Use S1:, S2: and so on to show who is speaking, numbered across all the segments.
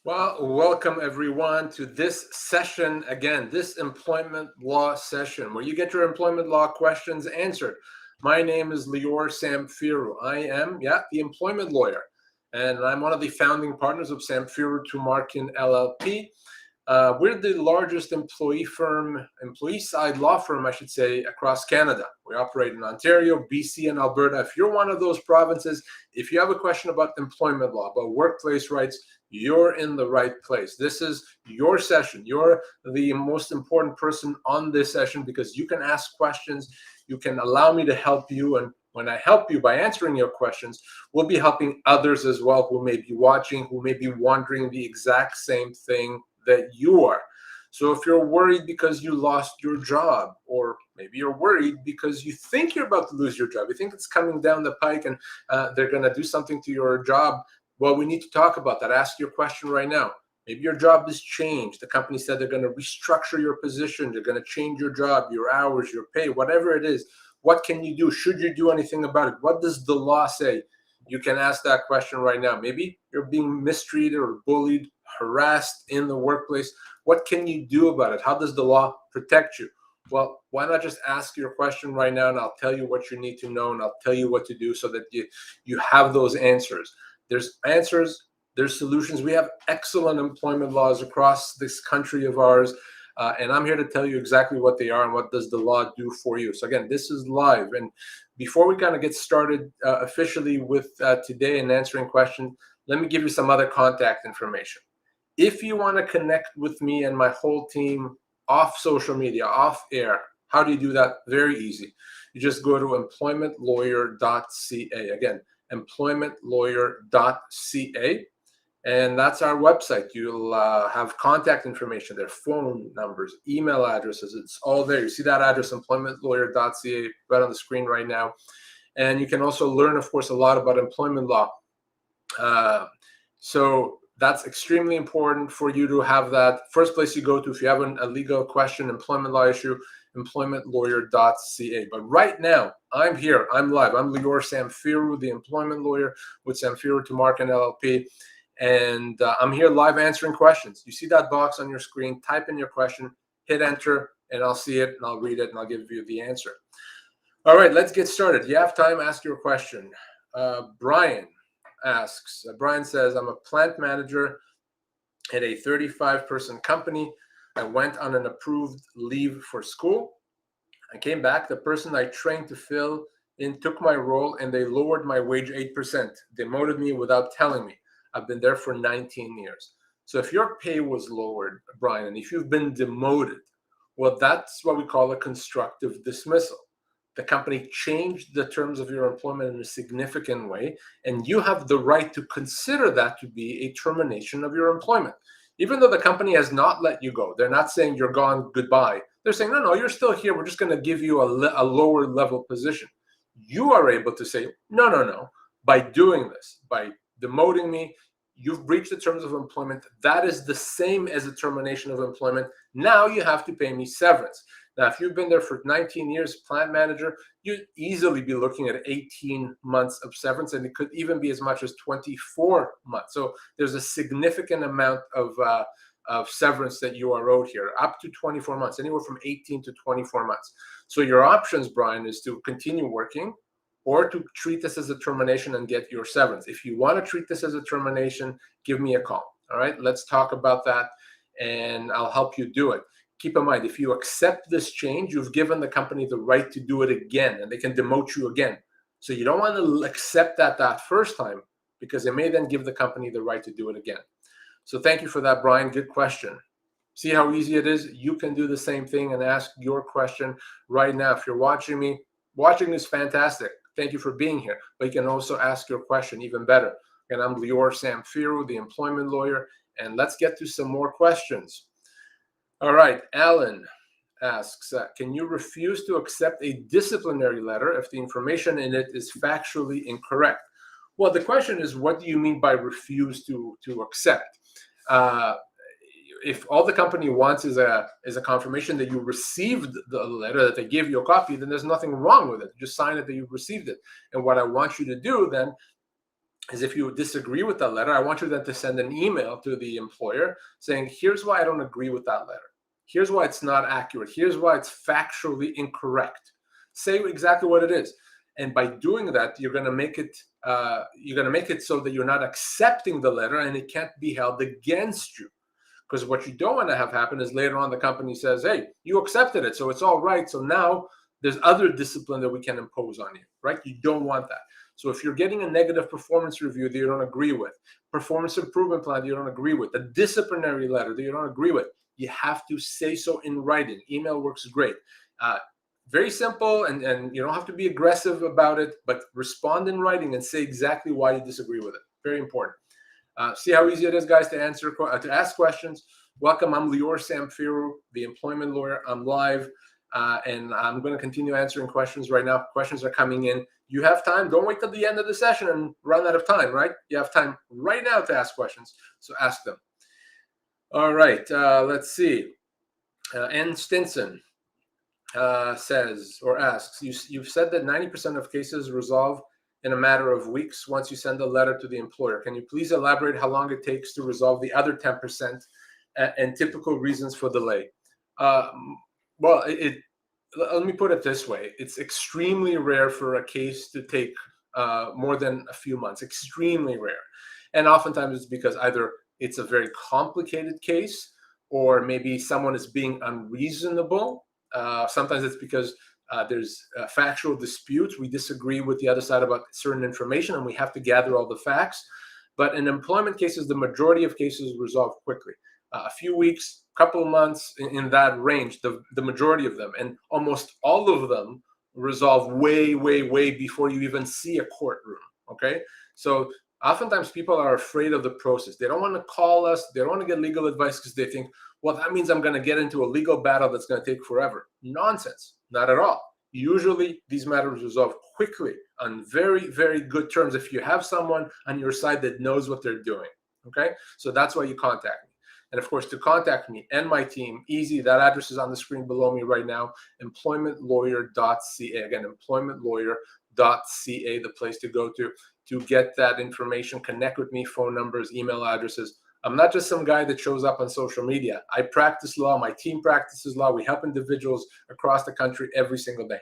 S1: Well, welcome everyone to this session again, this employment law session where you get your employment law questions answered. My name is Lior Samfiru. I am, the employment lawyer, and I'm one of the founding partners of Samfiru Tumarkin LLP. We're the largest employee side law firm, I should say, across Canada. We operate in Ontario, BC, and Alberta. If you're one of those provinces, if you have a question about employment law, about workplace rights, you're in the right place. This is your session. You're the most important person on this session because you can ask questions. You can allow me to help you. And when I help you by answering your questions, we'll be helping others as well who may be watching, who may be wondering the exact same thing that you are. So if you're worried because you lost your job, or maybe you're worried because you think you're about to lose your job, you think it's coming down the pike and they're going to do something to your job, well, we need to talk about that. Ask your question right now. Maybe your job has changed. The company said they're going to restructure your position. They're going to change your job, your hours, your pay, whatever it is. What can you do? Should you do anything about it? What does the law say? You can ask that question right now. Maybe you're being mistreated or bullied, harassed in the workplace. What can you do about it? How does the law protect you? Well, why not just ask your question right now, and I'll tell you what you need to know, and I'll tell you what to do so that you have those answers. There's answers, there's solutions. We have excellent employment laws across this country of ours, and I'm here to tell you exactly what they are and what does the law do for you. So again, this is live. And before we kind of get started officially with today and answering questions, let me give you some other contact information. If you want to connect with me and my whole team off social media, off air, how do you do that? Very easy. You just go to employmentlawyer.ca. Again, employmentlawyer.ca, and that's our website. You'll have contact information there, phone numbers, email addresses. It's all there. You see that address, employmentlawyer.ca, right on the screen right now. And you can also learn, of course, a lot about employment law. So that's extremely important for you to have that. First place you go to if you have a legal question, employment law issue, employmentlawyer.ca. But right now, I'm here. I'm live. I'm Lior Samfiru, the employment lawyer with Samfiru Tumarkin LLP. And I'm here live answering questions. You see that box on your screen, type in your question, hit enter, and I'll see it, and I'll read it, and I'll give you the answer. All right, let's get started. You have time, ask your question. Brian asks, Brian says, I'm a plant manager at a 35-person company. I went on an approved leave for school. I came back. The person I trained to fill in took my role, and they lowered my wage 8%, demoted me without telling me. I've been there for 19 years. So if your pay was lowered, Brian, and if you've been demoted, well, that's what we call a constructive dismissal. The company changed the terms of your employment in a significant way, and you have the right to consider that to be a termination of your employment. Even though the company has not let you go, they're not saying you're gone, goodbye. They're saying, no, you're still here. We're just going to give you a lower level position. You are able to say, no. By doing this, by demoting me, you've breached the terms of employment. That is the same as a termination of employment. Now you have to pay me severance. Now, if you've been there for 19 years, plant manager, you'd easily be looking at 18 months of severance, and it could even be as much as 24 months. So there's a significant amount of severance that you are owed here, up to 24 months, anywhere from 18 to 24 months. So your options, Brian, is to continue working or to treat this as a termination and get your severance. If you want to treat this as a termination, give me a call. All right, let's talk about that, and I'll help you do it. Keep in mind, if you accept this change, you've given the company the right to do it again, and they can demote you again. So you don't want to accept that first time, because they may then give the company the right to do it again. So thank you for that, Brian. Good question. See how easy it is? You can do the same thing and ask your question right now. If you're watching me, watching is fantastic. Thank you for being here. But you can also ask your question even better. And I'm Lior Samfiru, the employment lawyer, and let's get to some more questions. All right, Alan asks, can you refuse to accept a disciplinary letter if the information in it is factually incorrect? Well, the question is, what do you mean by refuse to accept? If all the company wants is a confirmation that you received the letter, that they gave you a copy, then there's nothing wrong with it. Just sign it that you've received it. And what I want you to do then is if you disagree with that letter, I want you then to send an email to the employer saying, here's why I don't agree with that letter. Here's why it's not accurate. Here's why it's factually incorrect. Say exactly what it is. And by doing that, you're going to make it so that you're not accepting the letter and it can't be held against you. Because what you don't want to have happen is later on the company says, hey, you accepted it, so it's all right. So now there's other discipline that we can impose on you, right? You don't want that. So if you're getting a negative performance review that you don't agree with, performance improvement plan that you don't agree with, a disciplinary letter that you don't agree with, you have to say so in writing. Email works great. Very simple, and you don't have to be aggressive about it, but respond in writing and say exactly why you disagree with it. Very important. See how easy it is, guys, to ask questions. Welcome. I'm Lior Samfiru, the employment lawyer. I'm live, and I'm going to continue answering questions right now. Questions are coming in. You have time. Don't wait till the end of the session and run out of time, right? You have time right now to ask questions, so ask them. All right. Let's see. N. Stinson says or asks, you've said that 90% of cases resolve in a matter of weeks once you send a letter to the employer. Can you please elaborate how long it takes to resolve the other 10% and typical reasons for delay? Well, let me put it this way. It's extremely rare for a case to take more than a few months, extremely rare. And oftentimes it's because either it's a very complicated case or maybe someone is being unreasonable. Sometimes it's because there's factual disputes. We disagree with the other side about certain information and we have to gather all the facts. But in employment cases, the majority of cases resolve quickly. A few weeks, couple of months, in that range, the majority of them. And almost all of them resolve way, way, way before you even see a courtroom, okay? So oftentimes people are afraid of the process. They don't want to call us. They don't want to get legal advice because they think, well, that means I'm going to get into a legal battle that's going to take forever. Nonsense. Not at all. Usually these matters resolve quickly on very, very good terms if you have someone on your side that knows what they're doing, okay? So that's why you contact me. And of course, to contact me and my team, easy. That address is on the screen below me right now, employmentlawyer.ca. Again, employmentlawyer.ca, the place to go to get that information, connect with me, phone numbers, email addresses. I'm not just some guy that shows up on social media. I practice law. My team practices law. We help individuals across the country every single day.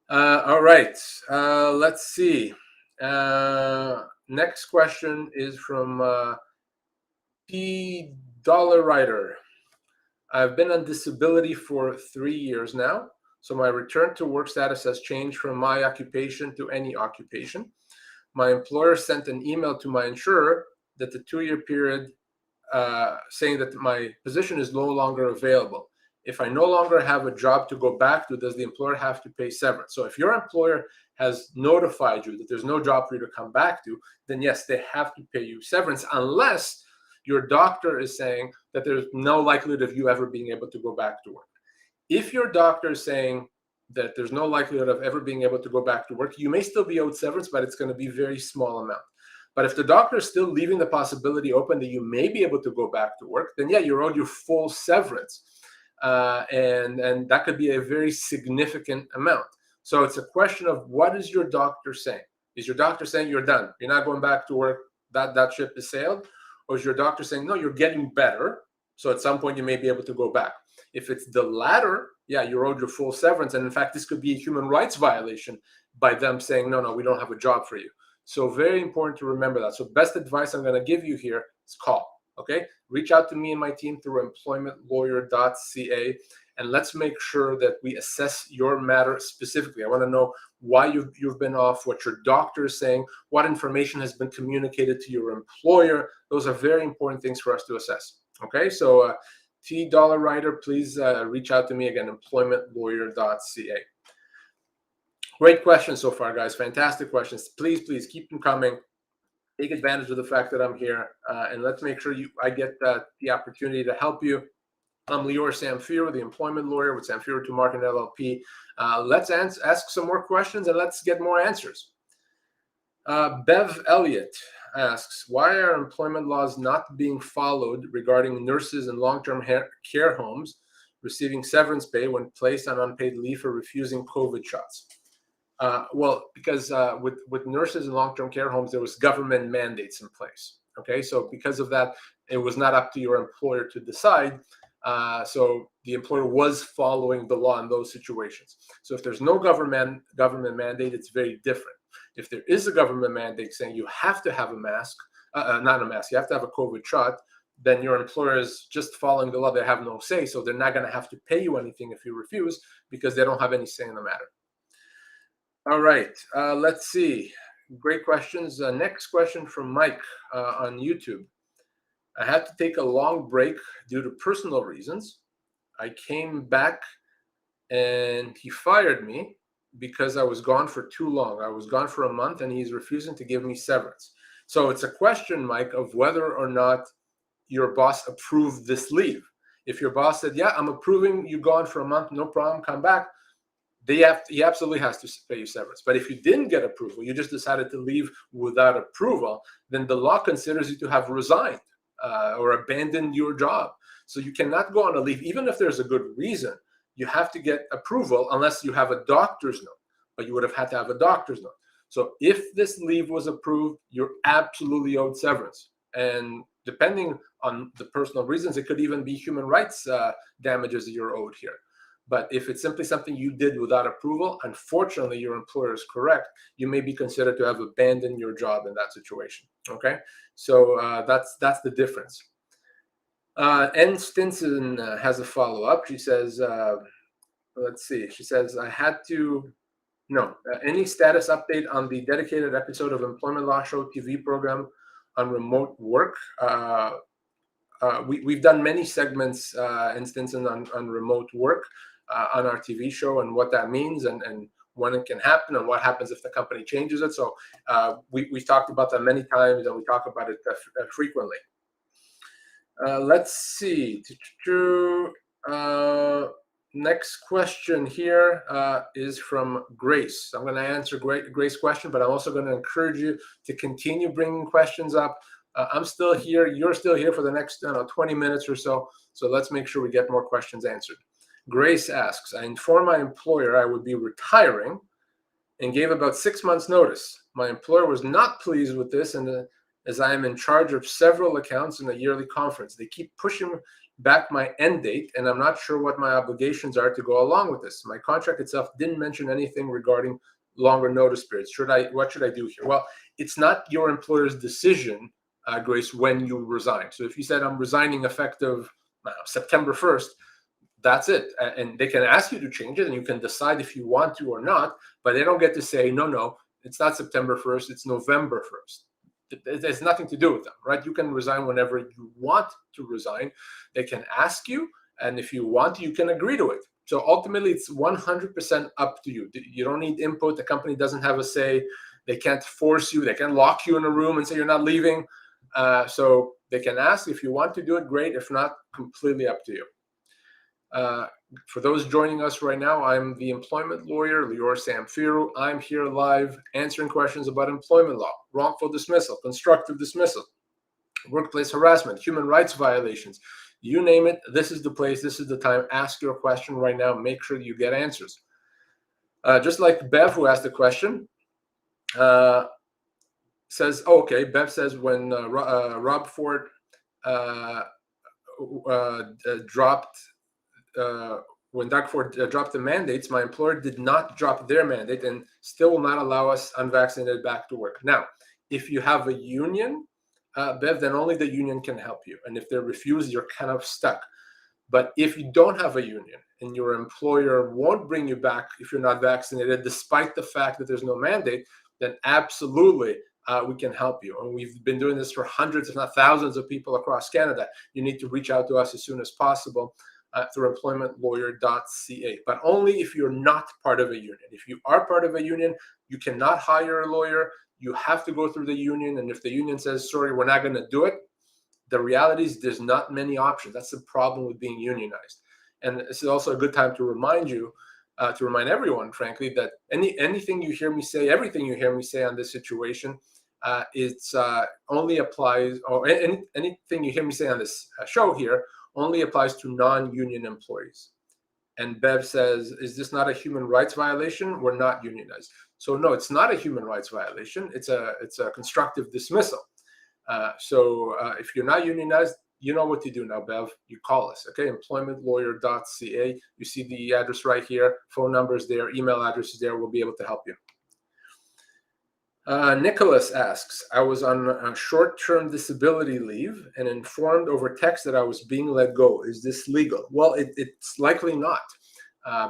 S1: All right. Let's see. Next question is from T. Dollar Writer. I've been on disability for 3 years now, so my return to work status has changed from my occupation to any occupation. My employer sent an email to my insurer that the 2-year period saying that my position is no longer available. If I no longer have a job to go back to, does the employer have to pay severance? So if your employer has notified you that there's no job for you to come back to, then yes, they have to pay you severance unless your doctor is saying that there's no likelihood of you ever being able to go back to work. If your doctor is saying that there's no likelihood of ever being able to go back to work, you may still be owed severance, but it's going to be a very small amount. But if the doctor is still leaving the possibility open that you may be able to go back to work, then yeah, you're owed your full severance. And that could be a very significant amount. So it's a question of what is your doctor saying? Is your doctor saying you're done? You're not going back to work, that ship is sailed? Or is your doctor saying, no, you're getting better, so at some point you may be able to go back? If it's the latter, yeah, you're owed your full severance. And in fact, this could be a human rights violation by them saying, no, we don't have a job for you. So very important to remember that. So best advice I'm going to give you here is call, okay? Reach out to me and my team through employmentlawyer.ca, and let's make sure that we assess your matter specifically. I want to know why you've been off, what your doctor is saying, what information has been communicated to your employer. Those are very important things for us to assess, okay? So T. Dollar Writer, please reach out to me again, employmentlawyer.ca. Great questions so far, guys. Fantastic questions. Please keep them coming. Take advantage of the fact that I'm here, and let's make sure I get the opportunity to help you. I'm Lior Samfiru, the employment lawyer with Samfiru Tumarkin LLP. Let's ask some more questions and let's get more answers. Bev Elliott asks, why are employment laws not being followed regarding nurses in long-term care homes receiving severance pay when placed on unpaid leave for refusing COVID shots? Well, because with nurses in long-term care homes, there was government mandates in place. Okay, so because of that, it was not up to your employer to decide. So the employer was following the law in those situations. So if there's no government mandate, it's very different. If there is a government mandate saying you have to have a mask, not a mask, you have to have a COVID shot, then your employer is just following the law. They have no say, so they're not going to have to pay you anything if you refuse because they don't have any say in the matter. All right, let's see. Great questions. Next question from Mike on YouTube. I had to take a long break due to personal reasons. I came back and he fired me because I was gone for too long. I was gone for a month and he's refusing to give me severance. So it's a question, Mike, of whether or not your boss approved this leave. If your boss said, yeah, I'm approving you gone for a month, no problem, come back, he absolutely has to pay you severance. But if you didn't get approval, you just decided to leave without approval, then the law considers you to have resigned or abandoned your job. So you cannot go on a leave, even if there's a good reason. You have to get approval unless you have a doctor's note, but you would have had to have a doctor's note. So if this leave was approved, you're absolutely owed severance. And depending on the personal reasons, it could even be human rights damages that you're owed here. But if it's simply something you did without approval, unfortunately, your employer is correct. You may be considered to have abandoned your job in that situation. Okay, so that's the difference. N. Stinson has a follow-up. She says, let's see. She says, I had to, any status update on the dedicated episode of Employment Law Show TV program on remote work? We've done many segments, N. Stinson, on remote work on our TV show and what that means and when it can happen and what happens if the company changes it. So we've talked about that many times and we talk about it frequently. Let's see. Next question here is from Grace. I'm going to answer Grace's question, but I'm also going to encourage you to continue bringing questions up. I'm still here. You're still here for the next 20 minutes or so. So let's make sure we get more questions answered. Grace asks, I informed my employer I would be retiring and gave about 6 months notice. My employer was not pleased with this, and as I am in charge of several accounts in a yearly conference, they keep pushing back my end date, and I'm not sure what my obligations are to go along with this. My contract itself didn't mention anything regarding longer notice periods. What should I do here? Well, it's not your employer's decision, Grace, when you resign. So if you said I'm resigning effective September 1st, that's it. And they can ask you to change it and you can decide if you want to or not, but they don't get to say, no, it's not September 1st, it's November 1st. It has nothing to do with them, right? You can resign whenever you want to resign. They can ask you, and if you want to, you can agree to it. So ultimately, it's 100% up to you. You don't need input. The company doesn't have a say. They can't force you. They can lock you in a room and say you're not leaving. So they can ask. If you want to do it, great. If not, completely up to you. For those joining us right now, I'm the employment lawyer, Lior Samfiru. I'm here live answering questions about employment law, wrongful dismissal, constructive dismissal, workplace harassment, human rights violations. You name it, this is the place, this is the time. Ask your question right now. Make sure you get answers. Just like Bev, who asked the question, says, Bev says when Rob Ford when Doug Ford dropped the mandates, my employer did not drop their mandate and still will not allow us unvaccinated back to work. Now, if you have a union, Bev, then only the union can help you. And if they refuse, you're kind of stuck. But if you don't have a union and your employer won't bring you back if you're not vaccinated, despite the fact that there's no mandate, then absolutely we can help you. And we've been doing this for hundreds, if not thousands of people across Canada. You need to reach out to us as soon as possible. Through employmentlawyer.ca, but only if you're not part of a union. If you are part of a union, you cannot hire a lawyer. You have to go through the union. And if the union says, sorry, we're not going to do it, the reality is there's not many options. That's the problem with being unionized. And this is also a good time to remind you, to remind everyone, frankly, that anything you hear me say, everything you hear me say on this situation, it's only applies, or anything you hear me say on this show here, only applies to non-union employees. And Bev says, is this not a human rights violation? We're not unionized. So no, it's not a human rights violation. It's a constructive dismissal. If you're not unionized, you know what to do now, Bev. You call us, okay? employmentlawyer.ca. You see the address right here. Phone number is there. Email address is there. We'll be able to help you. Nicholas asks, I was on a short-term disability leave and informed over text that I was being let go. Is this legal? Well, it's likely not,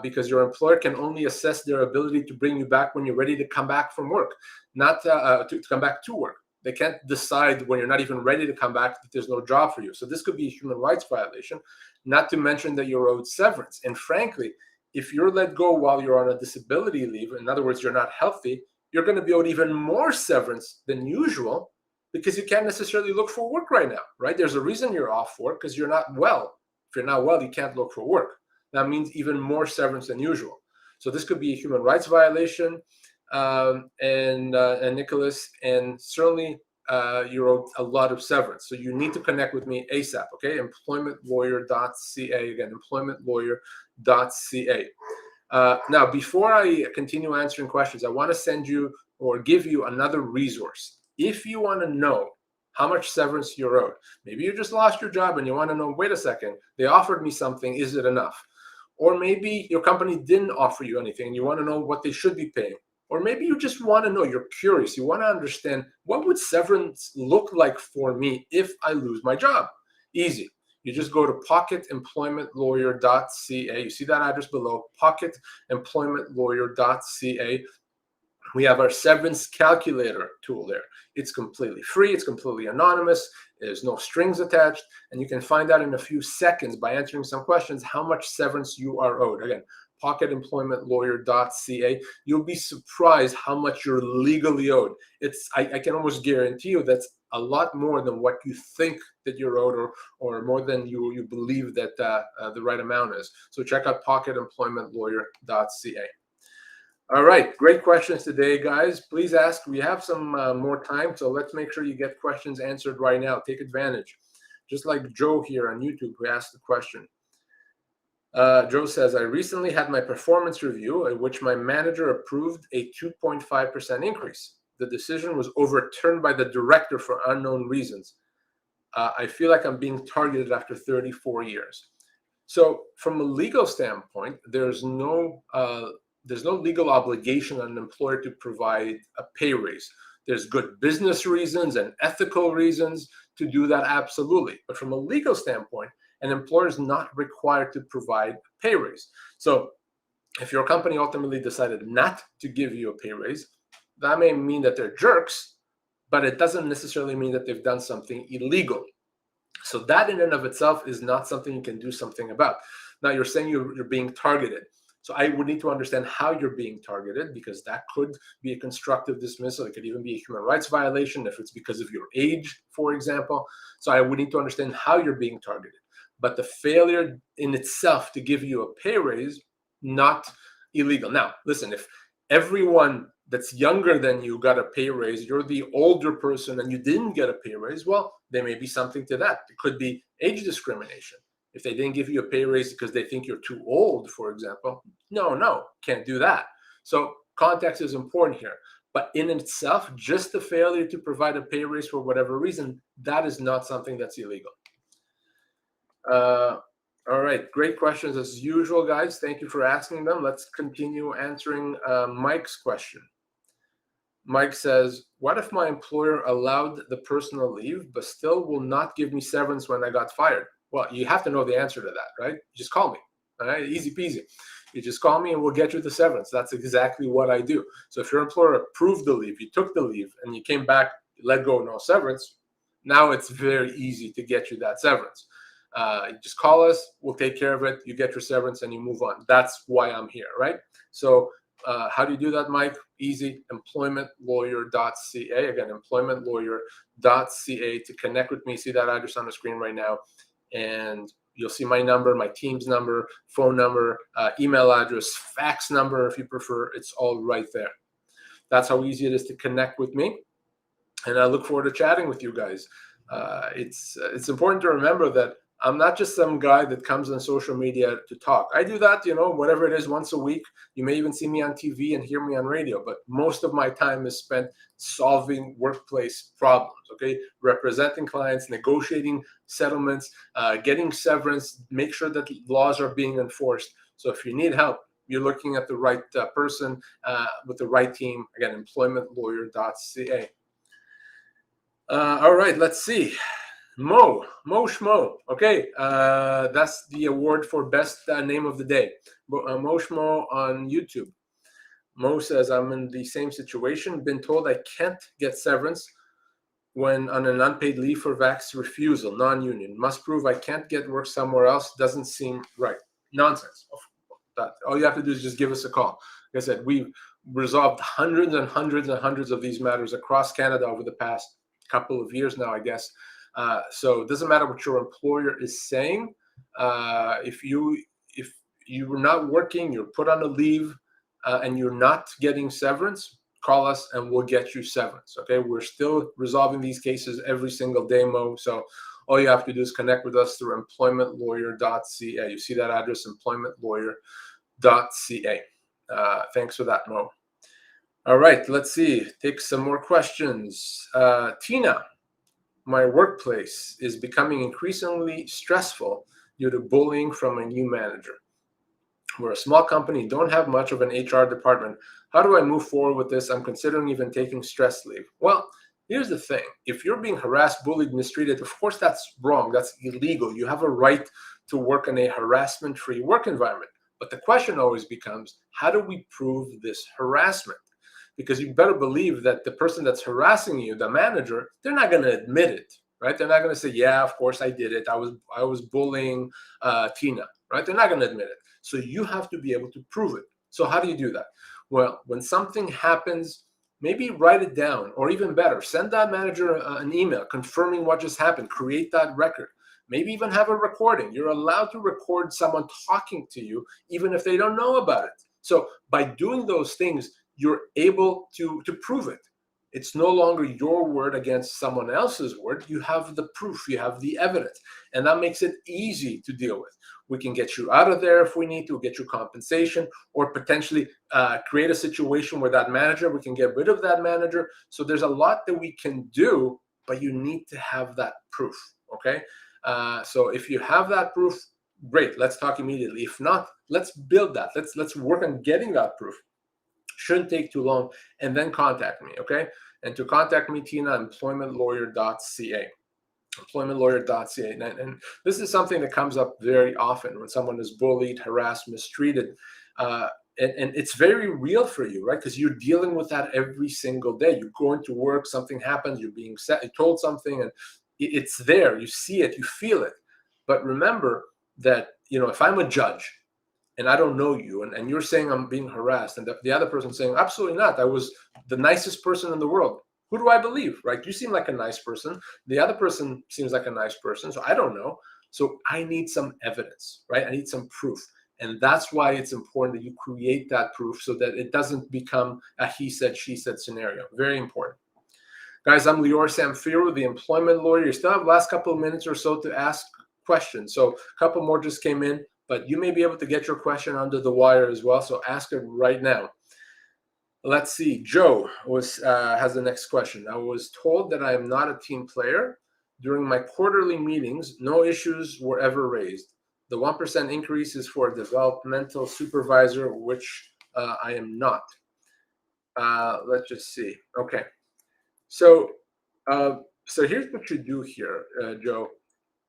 S1: because your employer can only assess their ability to bring you back when you're ready to come back from work, not to come back to work. They can't decide when you're not even ready to come back that there's no job for you. So this could be a human rights violation, not to mention that you're owed severance. And frankly, if you're let go while you're on a disability leave, in other words, you're not healthy, you're going to be owed even more severance than usual because you can't necessarily look for work right now, right? There's a reason you're off work, because you're not well. If you're not well, you can't look for work. That means even more severance than usual. So this could be a human rights violation, and Nicholas, and certainly you're owed a lot of severance. So you need to connect with me ASAP, okay? employmentlawyer.ca, again, employmentlawyer.ca. Now, before I continue answering questions, I want to send you or give you another resource. If you want to know how much severance you're owed, maybe you just lost your job and you want to know, wait a second, they offered me something, is it enough? Or maybe your company didn't offer you anything and you want to know what they should be paying. Or maybe you just want to know, you're curious, you want to understand, what would severance look like for me if I lose my job? Easy. You just go to pocketemploymentlawyer.ca. You see that address below, pocketemploymentlawyer.ca. We have our severance calculator tool there. It's completely free. It's completely anonymous. There's no strings attached. And you can find out in a few seconds by answering some questions how much severance you are owed. Again, pocketemploymentlawyer.ca. You'll be surprised how much you're legally owed. I can almost guarantee you that's a lot more than what you think that you're owed, or more than you believe that the right amount is. So check out pocketemploymentlawyer.ca. All right, great questions today, guys. Please ask. We have some more time, so let's make sure you get questions answered right now. Take advantage. Just like Joe here on YouTube, who asked the question. Joe says, I recently had my performance review at which my manager approved a 2.5% increase. The decision was overturned by the director for unknown reasons. I feel like I'm being targeted after 34 years. So from a legal standpoint, there's no legal obligation on an employer to provide a pay raise. There's good business reasons and ethical reasons to do that, absolutely. But from a legal standpoint, an employer is not required to provide a pay raise. So if your company ultimately decided not to give you a pay raise, that may mean that they're jerks, but it doesn't necessarily mean that they've done something illegal. So that in and of itself is not something you can do something about. Now you're saying you're being targeted. So I would need to understand how you're being targeted, because that could be a constructive dismissal. It could even be a human rights violation if it's because of your age, for example. So I would need to understand how you're being targeted. But the failure in itself to give you a pay raise, not illegal. Now, listen, if everyone that's younger than you got a pay raise, you're the older person and you didn't get a pay raise, well, there may be something to that. It could be age discrimination. If they didn't give you a pay raise because they think you're too old, for example, no, can't do that. So context is important here. But in itself, just the failure to provide a pay raise for whatever reason, that is not something that's illegal. All right, great questions as usual, guys. Thank you for asking them. Let's continue answering Mike's question. Mike says, what if my employer allowed the personal leave, but still will not give me severance when I got fired? Well, you have to know the answer to that, right? Just call me, all right? Easy peasy. You just call me and we'll get you the severance. That's exactly what I do. So if your employer approved the leave, you took the leave, and you came back, let go, no severance, now it's very easy to get you that severance. You just call us, we'll take care of it, you get your severance, and you move on. That's why I'm here, right? So how do you do that, Mike? Easy, employmentlawyer.ca. Again, employmentlawyer.ca to connect with me. See that address on the screen right now. And you'll see my number, my team's number, phone number, email address, fax number if you prefer. It's all right there. That's how easy it is to connect with me. And I look forward to chatting with you guys. It's important to remember that I'm not just some guy that comes on social media to talk. I do that, whatever it is, once a week. You may even see me on TV and hear me on radio, but most of my time is spent solving workplace problems, okay? Representing clients, negotiating settlements, getting severance, make sure that laws are being enforced. So if you need help, you're looking at the right person with the right team. Again, employmentlawyer.ca. All right, let's see. Mo Schmo. Okay, that's the award for best name of the day. Mo Schmo on YouTube. Mo says, I'm in the same situation. Been told I can't get severance when on an unpaid leave for vax refusal, non-union. Must prove I can't get work somewhere else. Doesn't seem right. Nonsense. All you have to do is just give us a call. Like I said, we've resolved hundreds and hundreds and hundreds of these matters across Canada over the past couple of years now, I guess. So it doesn't matter what your employer is saying. If you're not working, you're put on a leave, and you're not getting severance, call us and we'll get you severance. Okay, we're still resolving these cases every single day, Mo. So all you have to do is connect with us through employmentlawyer.ca. You see that address, employmentlawyer.ca. Thanks for that, Mo. All right, let's see. Take some more questions. Tina, my workplace is becoming increasingly stressful due to bullying from a new manager. We're a small company, don't have much of an HR department. How do I move forward with this? I'm considering even taking stress leave. Well, here's the thing. If you're being harassed, bullied, mistreated, of course that's wrong. That's illegal. You have a right to work in a harassment-free work environment. But the question always becomes, how do we prove this harassment? Because you better believe that the person that's harassing you, the manager, they're not going to admit it, right? They're not going to say, yeah, of course I did it. I was bullying Tina, right? They're not going to admit it. So you have to be able to prove it. So how do you do that? Well, when something happens, maybe write it down, or even better, send that manager an email confirming what just happened. Create that record. Maybe even have a recording. You're allowed to record someone talking to you, even if they don't know about it. So by doing those things, you're able to prove it. It's no longer your word against someone else's word. You have the proof, you have the evidence, and that makes it easy to deal with. We can get you out of there if we need to, get you compensation, or potentially create a situation where that manager, we can get rid of that manager. So there's a lot that we can do, but you need to have that proof, okay? So if you have that proof, great, let's talk immediately. If not, let's build that. Let's work on getting that proof. Shouldn't take too long, and then contact me, okay? And to contact me, Tina, employmentlawyer.ca. Employmentlawyer.ca. And this is something that comes up very often when someone is bullied, harassed, mistreated. And it's very real for you, right? Because you're dealing with that every single day. You're going to work, something happens, you're being told something, and it's there. You see it, you feel it. But remember that, if I'm a judge, and I don't know you, and you're saying I'm being harassed, and the other person saying, absolutely not, I was the nicest person in the world. Who do I believe, right? You seem like a nice person. The other person seems like a nice person, so I don't know. So I need some evidence, right? I need some proof. And that's why it's important that you create that proof so that it doesn't become a he said, she said scenario. Very important. Guys, I'm Lior Samfiru, the employment lawyer. You still have the last couple of minutes or so to ask questions. So a couple more just came in, but you may be able to get your question under the wire as well. So ask it right now. Let's see. Joe has the next question. I was told that I am not a team player. During my quarterly meetings, no issues were ever raised. The 1% increase is for a developmental supervisor, which I am not. Let's just see. Okay. So here's what you do here, Joe.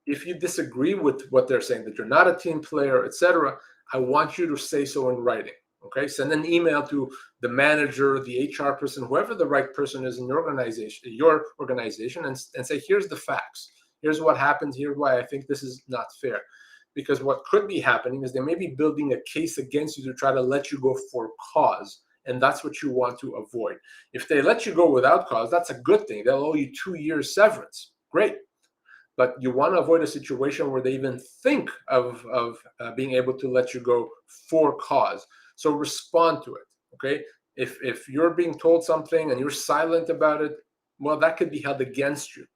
S1: If you disagree with what they're saying, that you're not a team player, etc., I want you to say so in writing. Okay, send an email to the manager, the HR person, whoever the right person is in your organization, and say, here's the facts. Here's what happened. Here's why I think this is not fair. Because what could be happening is they may be building a case against you to try to let you go for cause. And that's what you want to avoid. If they let you go without cause, that's a good thing. They'll owe you 2 years severance. Great. But you want to avoid a situation where they even think of being able to let you go for cause. So respond to it, okay? If you're being told something and you're silent about it, well, that could be held against you.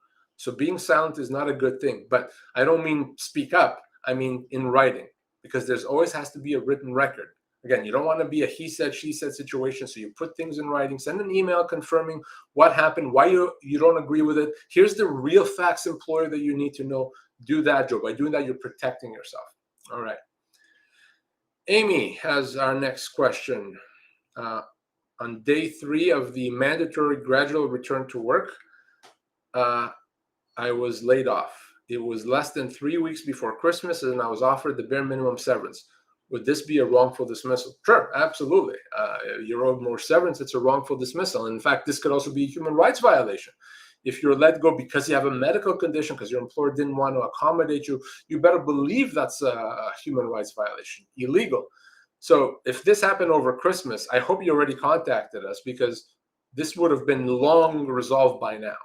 S1: So being silent is not a good thing, but I don't mean speak up. I mean in writing, because there's always has to be a written record. Again, you don't want to be a he said, she said situation. So you put things in writing, send an email confirming what happened, why you don't agree with it. Here's the real facts, employer, that you need to know. Do that, Joe. By doing that, you're protecting yourself. All right. Amy has our next question. On day 3 of the mandatory gradual return to work, I was laid off. It was less than 3 weeks before Christmas, and I was offered the bare minimum severance. Would this be a wrongful dismissal? Sure, absolutely. You're owed more severance. It's a wrongful dismissal. And in fact, this could also be a human rights violation. If you're let go because you have a medical condition, because your employer didn't want to accommodate you, you better believe that's a human rights violation, illegal. So if this happened over Christmas, I hope you already contacted us, because this would have been long resolved by now.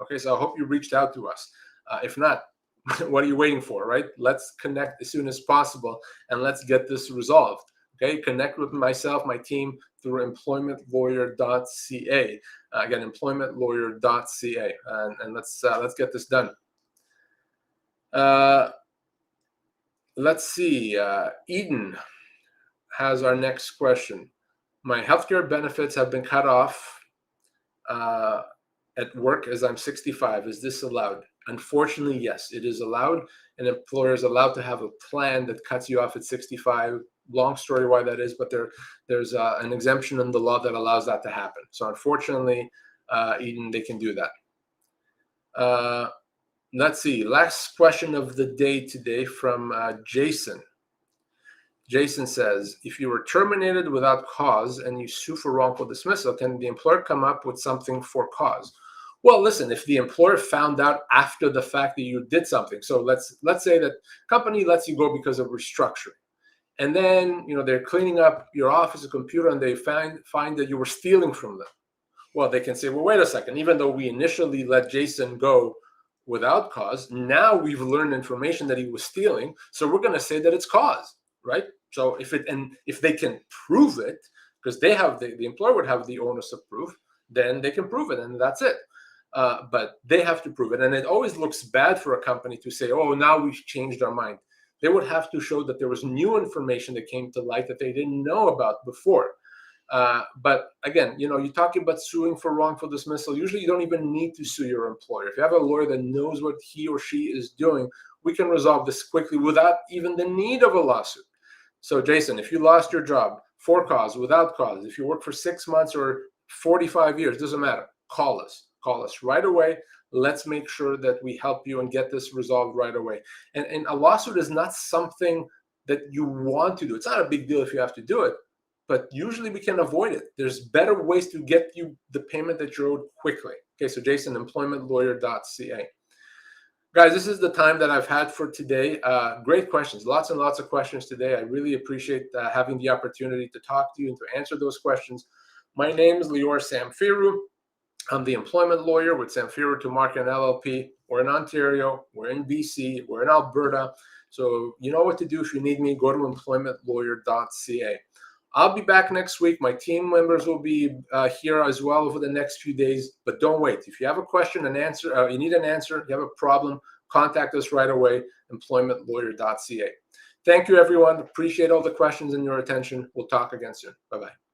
S1: Okay, so I hope you reached out to us. If not, what are you waiting for, right? Let's connect as soon as possible and let's get this resolved. Okay, connect with myself, my team, through employmentlawyer.ca. Again, employmentlawyer.ca, and let's get this done. Let's see. Eden has our next question. My healthcare benefits have been cut off at work as I'm 65. Is this allowed? Unfortunately, yes, it is allowed. An employer is allowed to have a plan that cuts you off at 65. Long story why that is, but there's an exemption in the law that allows that to happen. So unfortunately, Eden, they can do that. Let's see. Last question of the day today from Jason. Jason says, if you were terminated without cause and you sue for wrongful dismissal, can the employer come up with something for cause? Well, listen, if the employer found out after the fact that you did something, so let's say that company lets you go because of restructuring, and then they're cleaning up your office and computer, and they find that you were stealing from them. Well, they can say, well, wait a second, even though we initially let Jason go without cause, now we've learned information that he was stealing, so we're going to say that it's cause, right? So if they can prove it, because they have the employer would have the onus of proof, then they can prove it, and that's it. But they have to prove it, and it always looks bad for a company to say, oh, now we've changed our mind. They would have to show that there was new information that came to light that they didn't know about before. But again, you're talking about suing for wrongful dismissal. Usually you don't even need to sue your employer. If you have a lawyer that knows what he or she is doing, we can resolve this quickly without even the need of a lawsuit. So Jason, if you lost your job for cause, without cause, if you work for 6 months or 45 years, doesn't matter. Call us right away. Let's make sure that we help you and get this resolved right away. And a lawsuit is not something that you want to do. It's not a big deal if you have to do it, but usually we can avoid it. There's better ways to get you the payment that you're owed quickly. Okay, so Jason, employmentlawyer.ca. Guys, this is the time that I've had for today. Great questions, lots and lots of questions today. I really appreciate having the opportunity to talk to you and to answer those questions. My name is Lior Samfiru. I'm the employment lawyer with Samfiru, Tumarkin, LLP. We're in Ontario, we're in BC, we're in Alberta. So you know what to do if you need me. Go to employmentlawyer.ca. I'll be back next week. My team members will be here as well over the next few days. But don't wait. If you have a question, an answer, you need an answer, you have a problem, contact us right away, employmentlawyer.ca. Thank you, everyone. Appreciate all the questions and your attention. We'll talk again soon. Bye-bye.